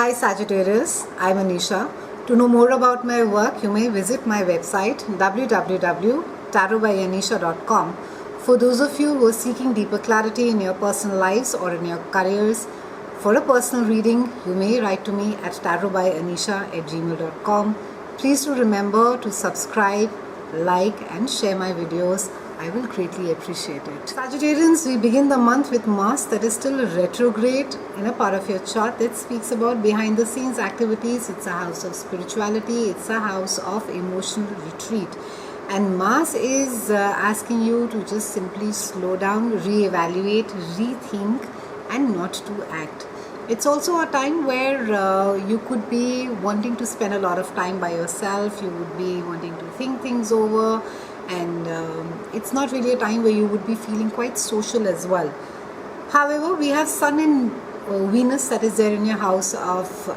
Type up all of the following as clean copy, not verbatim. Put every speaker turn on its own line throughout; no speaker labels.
Hi Sagittarius, I'm Anisha. To know more about my work, you may visit my website www.tarotbyanisha.com. For those of you who are seeking deeper clarity in your personal lives or in your careers, for a personal reading, you may write to me at tarotbyanisha@gmail.com. Please do remember to subscribe, like and share my videos. I will greatly appreciate it. Sagittarians, we begin the month with Mars that is still retrograde in a part of your chart that speaks about behind the scenes activities. It's a house of spirituality, it's a house of emotional retreat. And Mars is asking you to just simply slow down, reevaluate, rethink, and not to act. It's also a time where you could be wanting to spend a lot of time by yourself, you would be wanting to think things over, and it's not really a time where you would be feeling quite social as well. However, we have Sun and Venus that is there in your house of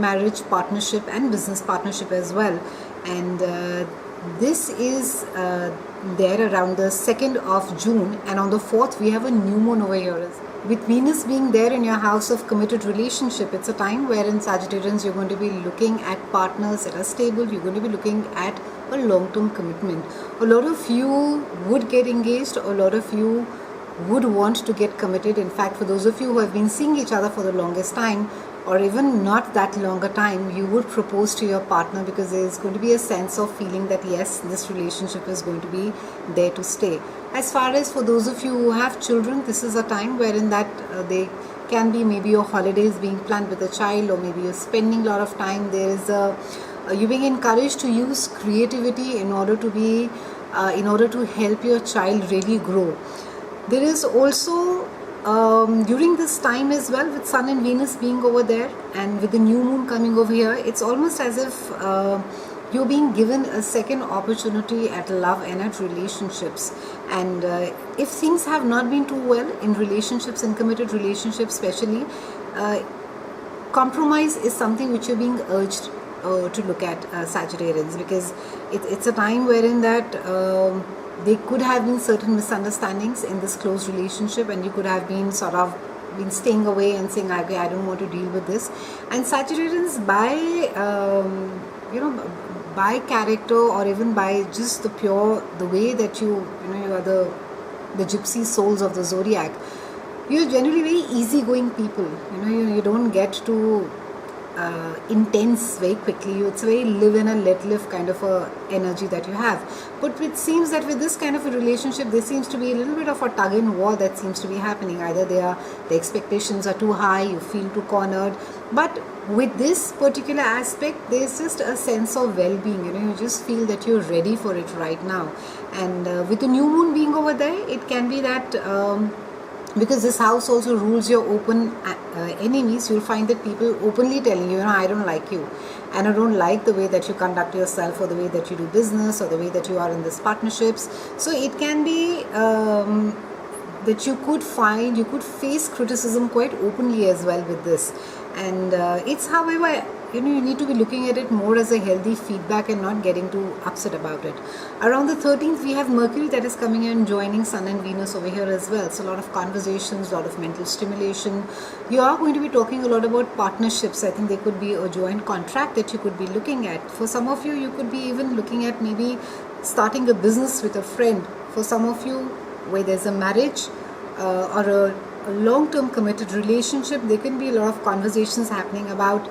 marriage, partnership and business partnership as well, and this is there around the 2nd of June, and on the 4th we have a new moon over here. With Venus being there in your house of committed relationship, it's a time wherein Sagittarians you're going to be looking at partners that are stable, you're going to be looking at a long-term commitment. A lot of you would get engaged, a lot of you would want to get committed. In fact, for those of you who have been seeing each other for the longest time, or even not that longer time, you would propose to your partner because there is going to be a sense of feeling that yes, this relationship is going to be there to stay. As far as for those of you who have children, this is a time wherein that they can be maybe your holidays being planned with a child, or maybe you're spending a lot of time. There is you're being encouraged to use creativity in order to be in order to help your child really grow. There is also during this time as well, with Sun and Venus being over there and with the new moon coming over here, it's almost as if you're being given a second opportunity at love and at relationships. And if things have not been too well in relationships, in committed relationships especially, compromise is something which you're being urged to look at, Sagittarians, because it's a time wherein that there could have been certain misunderstandings in this close relationship, and you could have been sort of been staying away and saying, okay, I don't want to deal with this. And Sagittarians, by by character, or even by just the way that you are the gypsy souls of the zodiac, you're generally very easygoing people. You don't get to intense very quickly. It's a very live and let live kind of a energy that you have. But it seems that with this kind of a relationship, there seems to be a little bit of a tug and war that seems to be happening. Either the expectations are too high, you feel too cornered. But with this particular aspect, there's just a sense of well-being. You just feel that you're ready for it right now. And with the new moon being over there, it can be that because this house also rules your open enemies, you'll find that people openly telling you, I don't like you, and I don't like the way that you conduct yourself, or the way that you do business, or the way that you are in these partnerships. So it can be that you could face criticism quite openly as well with this. And it's, however, you need to be looking at it more as a healthy feedback and not getting too upset about it. Around the 13th, we have Mercury that is coming in, joining Sun and Venus over here as well. So a lot of conversations, a lot of mental stimulation. You are going to be talking a lot about partnerships. I think there could be a joint contract that you could be looking at. For some of you, you could be even looking at maybe starting a business with a friend. For some of you, where there's a marriage or a long-term committed relationship, there can be a lot of conversations happening about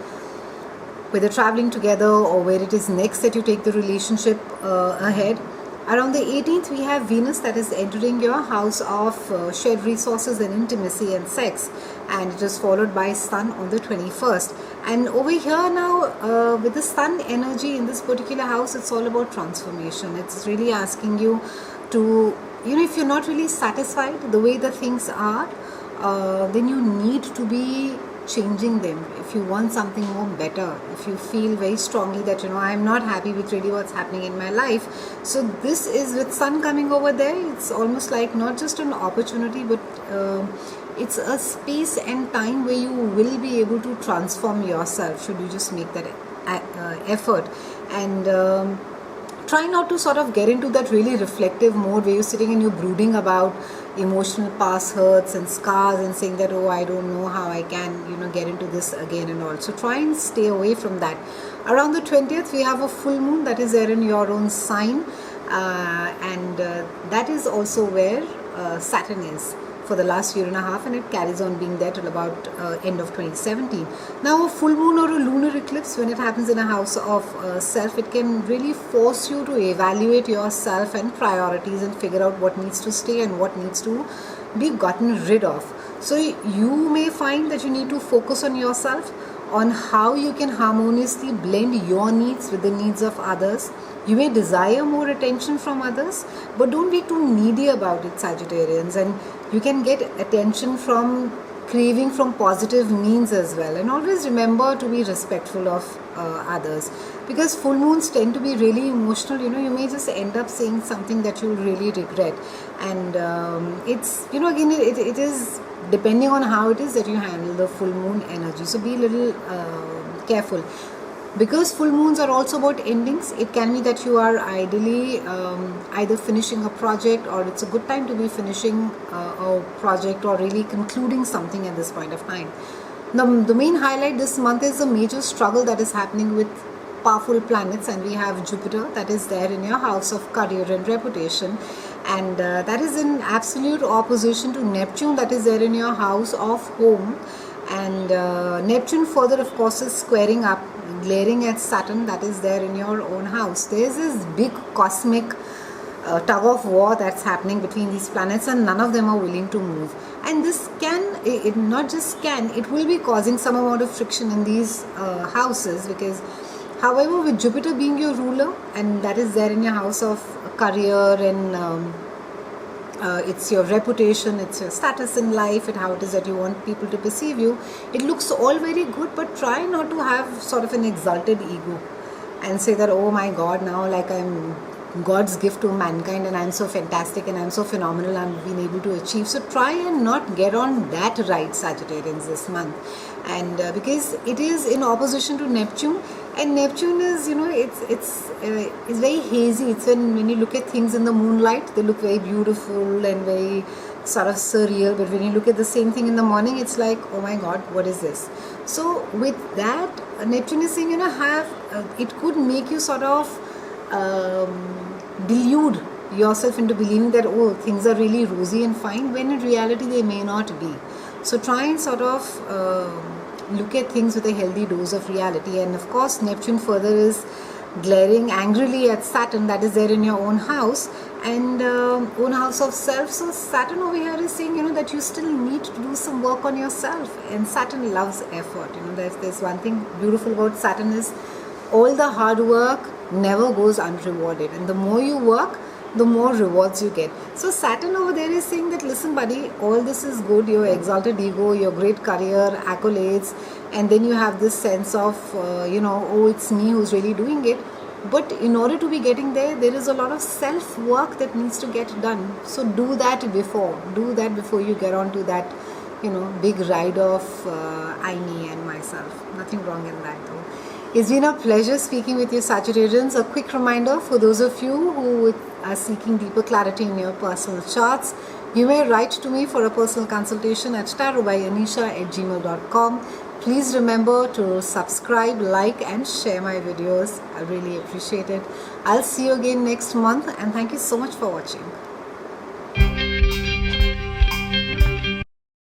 whether traveling together or where it is next that you take the relationship ahead. Around the 18th, we have Venus that is entering your house of shared resources and intimacy and sex, and it is followed by Sun on the 21st. And over here now, with the Sun energy in this particular house, it's all about transformation. It's really asking you to, if you're not really satisfied the way the things are, then you need to be changing them. If you want something more better, if you feel very strongly that I'm not happy with really what's happening in my life, so this is with Sun coming over there, it's almost like not just an opportunity, but it's a space and time where you will be able to transform yourself should you just make that effort. And try not to sort of get into that really reflective mode where you're sitting and you're brooding about emotional past hurts and scars and saying that, oh, I don't know how I can, get into this again and all. So try and stay away from that. Around the 20th, we have a full moon that is there in your own sign, and that is also where Saturn is for the last year and a half, and it carries on being there till about end of 2017. Now, a full moon or a lunar eclipse, when it happens in a house of self, it can really force you to evaluate yourself and priorities and figure out what needs to stay and what needs to be gotten rid of. So you may find that you need to focus on yourself, on how you can harmoniously blend your needs with the needs of others. You may desire more attention from others, but don't be too needy about it, Sagittarians. And you can get attention from craving from positive means as well. And always remember to be respectful of others, because full moons tend to be really emotional. You may just end up saying something that you'll really regret. And it's, again, it is depending on how it is that you handle the full moon energy. So be a little careful. Because full moons are also about endings, it can be that you are ideally either finishing a project, or it's a good time to be finishing a project or really concluding something at this point of time. The main highlight this month is a major struggle that is happening with powerful planets, and we have Jupiter that is there in your house of career and reputation, and that is in absolute opposition to Neptune that is there in your house of home. And Neptune further, of course, is squaring up, glaring at Saturn that is there in your own house. There is this big cosmic tug of war that's happening between these planets, and none of them are willing to move. And this it not just can, it will be causing some amount of friction in these houses, because however, with Jupiter being your ruler, and that is there in your house of career, and it's your reputation, it's your status in life, and how it is that you want people to perceive you, it looks all very good. But try not to have sort of an exalted ego and say that, oh my God, now like I'm God's gift to mankind and I'm so fantastic and I'm so phenomenal, I'm being able to achieve. So try and not get on that ride, Sagittarians, this month. And because it is in opposition to Neptune, and Neptune is, it's very hazy. It's when you look at things in the moonlight, they look very beautiful and very sort of surreal. But when you look at the same thing in the morning, it's like, oh my God, what is this? So with that, Neptune is saying, it could make you sort of delude yourself into believing that, oh, things are really rosy and fine, when in reality they may not be. So try and sort of look at things with a healthy dose of reality. And of course, Neptune further is glaring angrily at Saturn that is there in your own house, and own house of self. So Saturn over here is saying, that you still need to do some work on yourself, and Saturn loves effort. There's one thing beautiful about Saturn is all the hard work never goes unrewarded, and the more you work, the more rewards you get. So Saturn over there is saying that, listen buddy, all this is good, your exalted ego, your great career, accolades, and then you have this sense of, oh, it's me who's really doing it. But in order to be getting there, there is a lot of self-work that needs to get done. So do that before you get on to that, big ride of I, me and myself. Nothing wrong in that though. It's been a pleasure speaking with you, Sagittarians. A quick reminder for those of you who are seeking deeper clarity in your personal charts, you may write to me for a personal consultation at tarotbyanisha@gmail.com. Please remember to subscribe, like and share my videos. I really appreciate it. I'll see you again next month, and thank you so much for watching.